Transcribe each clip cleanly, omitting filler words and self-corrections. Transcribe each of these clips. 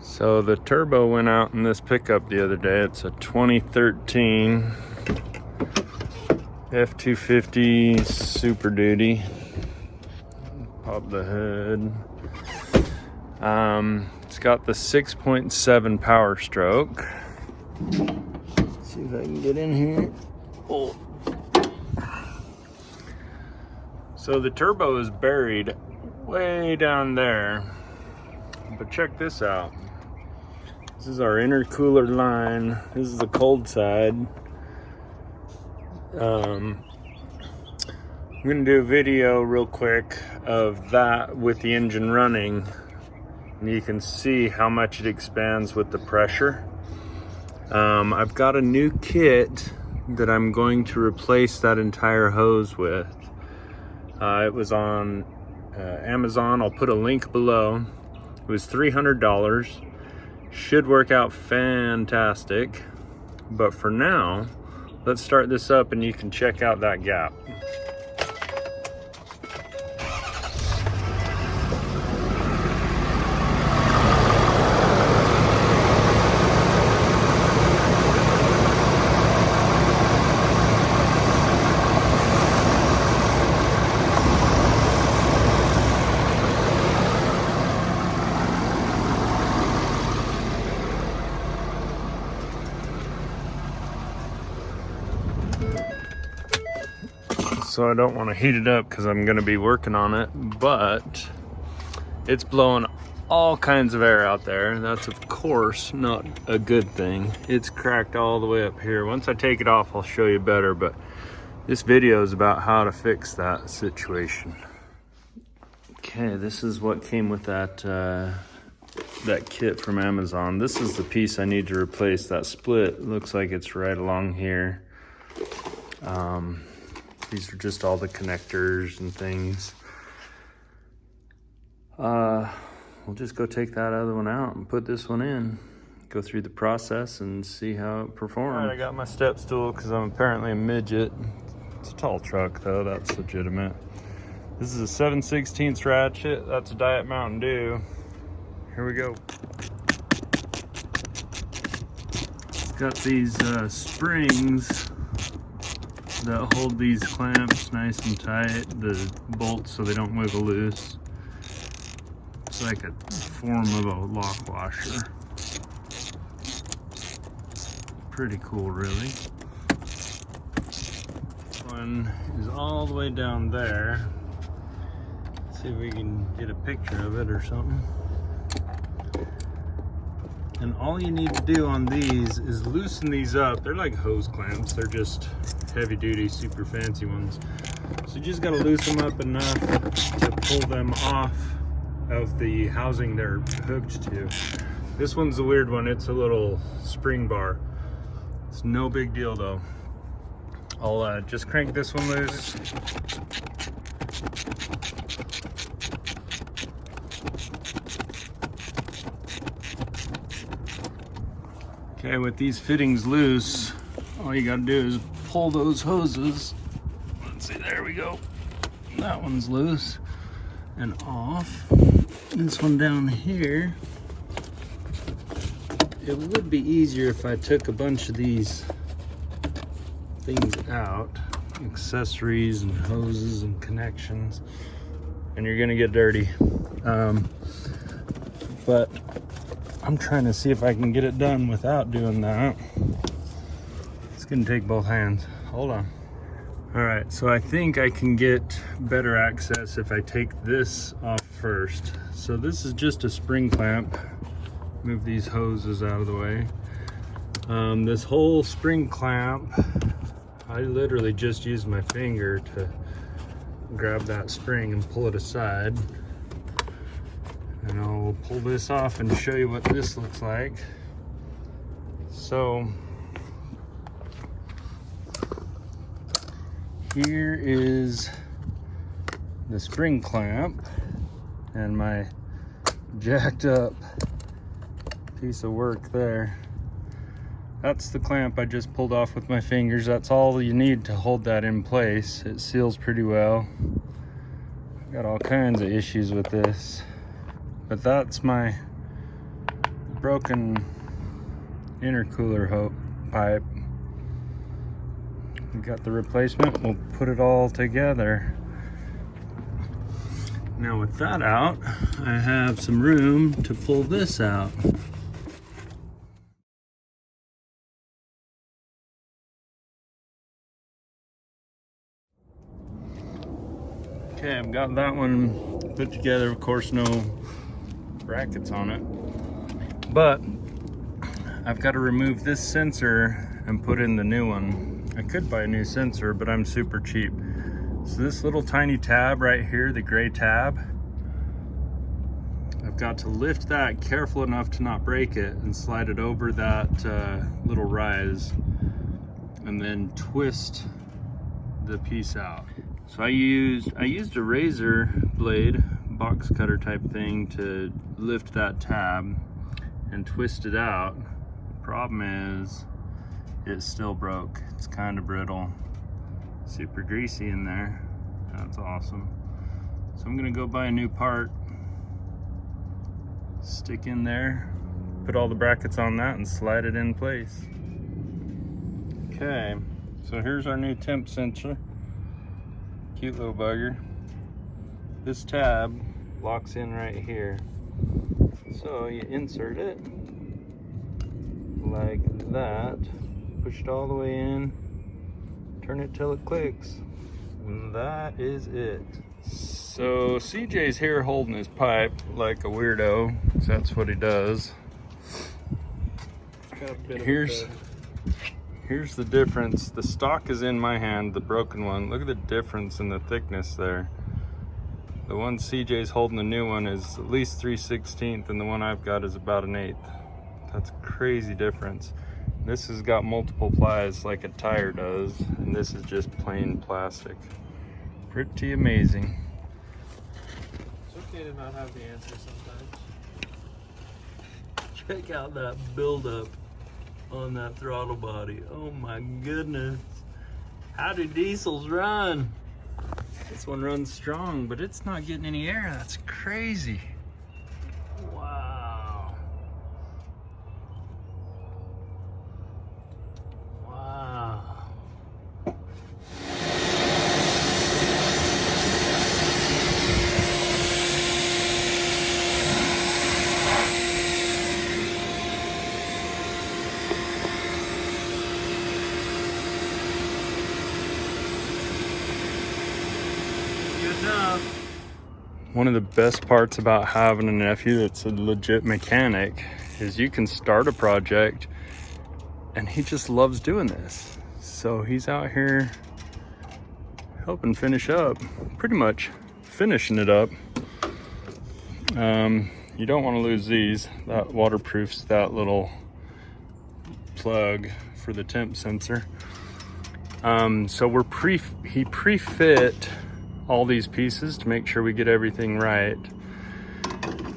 So the turbo went out in this pickup the other day. It's a 2013 F-250 Superduty. Pop the hood. It's got the 6.7 power stroke. Let's see if I can get in here. Oh. So the turbo is buried way down there. But check this out. This is our intercooler line. This is the cold side. I'm gonna do a video real quick of that with the engine running, and you can see how much it expands with the pressure. I've got a new kit that I'm going to replace that entire hose with. It was on Amazon. I'll put a link below. It was $300. Should work out fantastic. But for now, let's start this up and you can check out that gap. So I don't want to heat it up because I'm going to be working on it, but it's blowing all kinds of air out there. That's of course not a good thing. It's cracked all the way up here. Once I take it off, I'll show you better, but this video is about how to fix that situation. Okay, this is what came with that kit from Amazon. This is the piece I need to replace. That split looks like it's right along here. These are just all the connectors and things. We'll just go take that other one out and put this one in. Go through the process and see how it performs. All right, I got my step stool because I'm apparently a midget. It's a tall truck though, that's legitimate. This is a 7/16 ratchet. That's a Diet Mountain Dew. Here we go. It's got these springs that hold these clamps nice and tight, the bolts so they don't wiggle loose. It's like a form of a lock washer. Pretty cool, really. One is all the way down there. Let's see if we can get a picture of it or something. And all you need to do on these is loosen these up. They're like hose clamps. They're just heavy duty, super fancy ones. So you just gotta loosen them up enough to pull them off of the housing they're hooked to. This one's the weird one. It's a little spring bar. It's no big deal though. I'll just crank this one loose. Okay, with these fittings loose, all you gotta do is pull those hoses. Let's see, there we go. That one's loose and off. This one down here, it would be easier if I took a bunch of these things out, accessories and hoses and connections, and you're gonna get dirty. But I'm trying to see if I can get it done without doing that. It's gonna take both hands. Hold on. All right, so I think I can get better access if I take this off first. So this is just a spring clamp. Move these hoses out of the way. This whole spring clamp, I literally just used my finger to grab that spring and pull it aside. And I'll pull this off and show you what this looks like. So here is the spring clamp and my jacked up piece of work there. That's the clamp I just pulled off with my fingers. That's all you need to hold that in place. It seals pretty well. Got all kinds of issues with this. But that's my broken intercooler pipe. We got the replacement, we'll put it all together. Now with that out, I have some room to pull this out. Okay, I've got that one put together. Of course, no brackets on it, but I've got to remove this sensor and put in the new one. I could buy a new sensor, but I'm super cheap. So this little tiny tab right here, the gray tab, I've got to lift that careful enough to not break it and slide it over that little rise and then twist the piece out. So I used a razor blade, box cutter type thing, to lift that tab and twist it out. Problem is, it still broke. It's kind of brittle, super greasy in there. That's awesome. So I'm gonna go buy a new part, stick in there, put all the brackets on that and slide it in place. Okay, so here's our new temp sensor. Cute little bugger. This tab locks in right here. So you insert it like that, push it all the way in, turn it till it clicks, and that is it. So CJ's here holding his pipe like a weirdo, because that's what he does. Here's the difference. The stock is in my hand, the broken one. Look at the difference in the thickness there. The one CJ's holding, the new one, is at least 3/16, and the one I've got is about 1/8. That's a crazy difference. This has got multiple plies like a tire does, and this is just plain plastic. Pretty amazing. It's okay to not have the answer sometimes. Check out that buildup on that throttle body. Oh my goodness. How do diesels run? This one runs strong, but it's not getting any air. That's crazy. Wow. Wow. One of the best parts about having a nephew that's a legit mechanic is you can start a project and he just loves doing this. So he's out here helping finish up, pretty much finishing it up. You don't want to lose these. That waterproofs that little plug for the temp sensor. So he pre-fit all these pieces to make sure we get everything right.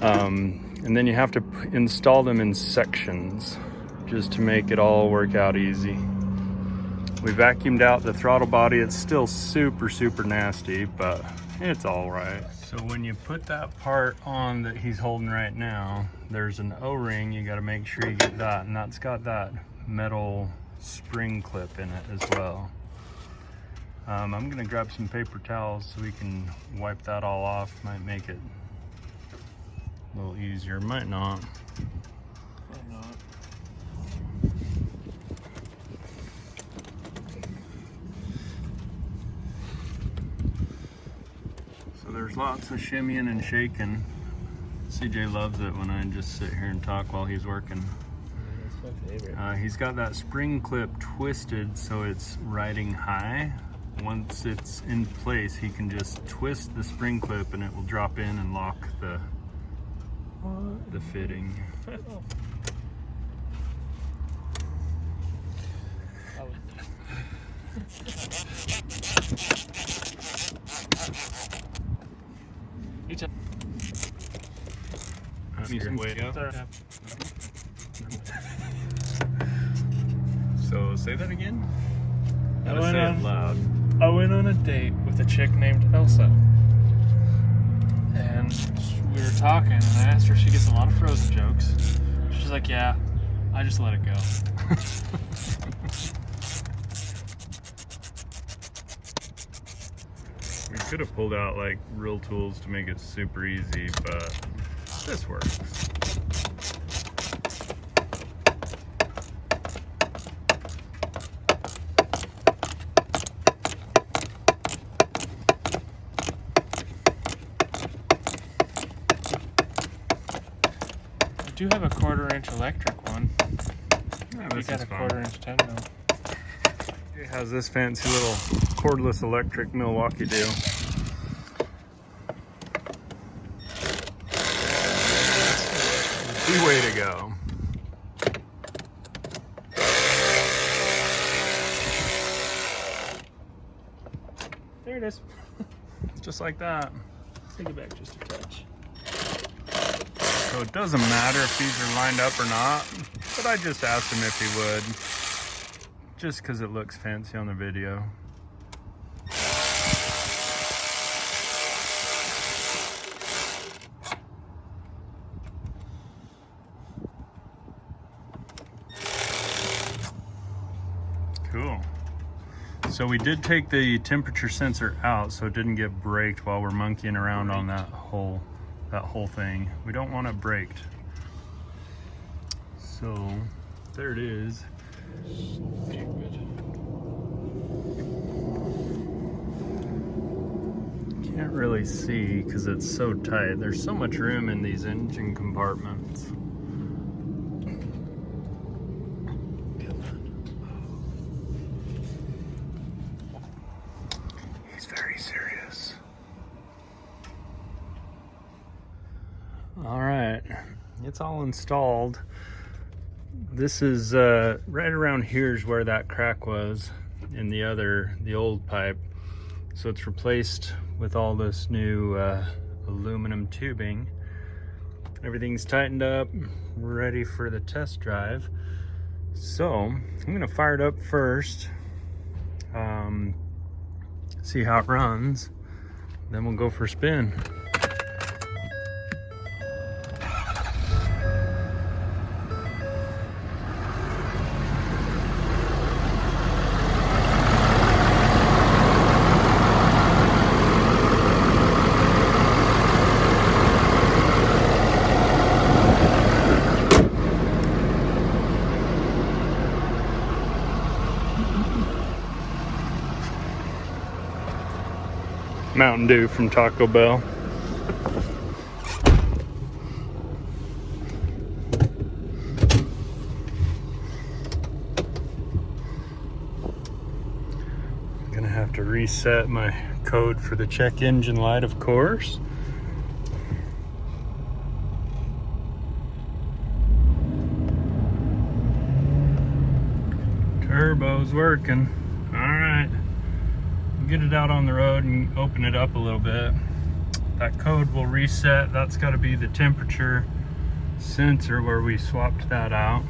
And then you have to install them in sections just to make it all work out easy. We vacuumed out the throttle body. It's still super, super nasty, but it's all right. So when you put that part on that he's holding right now, there's an O-ring. You gotta make sure you get that, and that's got that metal spring clip in it as well. I'm gonna grab some paper towels so we can wipe that all off. Might make it a little easier, might not. Might not. So there's lots of shimmying and shaking. CJ loves it when I just sit here and talk while he's working. That's my favorite. He's got that spring clip twisted so it's riding high. Once it's in place, he can just twist the spring clip and it will drop in and lock the fitting. So say that again? Gotta say it loud. I went on a date with a chick named Elsa, and we were talking, and I asked her if she gets a lot of Frozen jokes. She's She's like, yeah, I just let it go. We could have pulled out like real tools to make it super easy, but this works. I do have a 1/4-inch electric one. Yeah, You this got is a fun. 1/4-inch 10 mil. It has this fancy little cordless electric Milwaukee deal. The way to go. There it is. Just like that. Take it back just a touch. So it doesn't matter if these are lined up or not, but I just asked him if he would, just because it looks fancy on the video. Cool. So we did take the temperature sensor out so it didn't get braked while we're monkeying around on that whole thing. We don't want it braked. So there it is. Stupid. Can't really see because it's so tight. There's so much room in these engine compartments. He's very serious. All right, it's all installed. This is right around here is where that crack was in the old pipe. So it's replaced with all this new aluminum tubing. Everything's tightened up, ready for the test drive. So I'm gonna fire it up first, see how it runs, then we'll go for a spin. Mountain Dew from Taco Bell. I'm gonna have to reset my code for the check engine light, of course. Turbo's working. All right. Get it out on the road and open it up a little bit. That code will reset. That's got to be the temperature sensor where we swapped that out.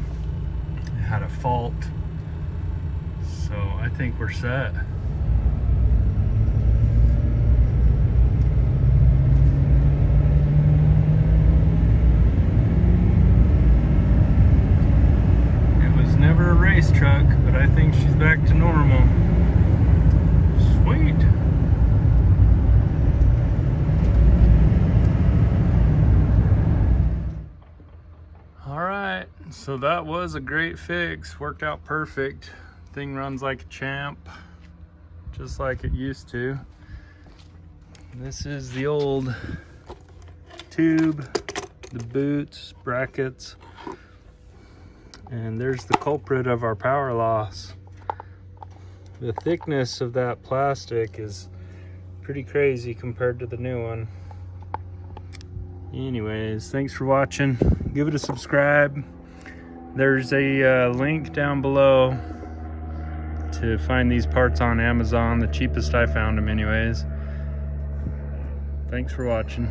It had a fault. So I think we're set. It was never a race truck, but I think she's back to normal. Sweet. All right, so that was a great fix. Worked out perfect. Thing runs like a champ, just like it used to. This is the old tube, the boots, brackets, and there's the culprit of our power loss. The thickness of that plastic is pretty crazy compared to the new one. Anyways, thanks for watching. Give it a subscribe. There's a link down below to find these parts on Amazon. The cheapest I found them anyways. Thanks for watching.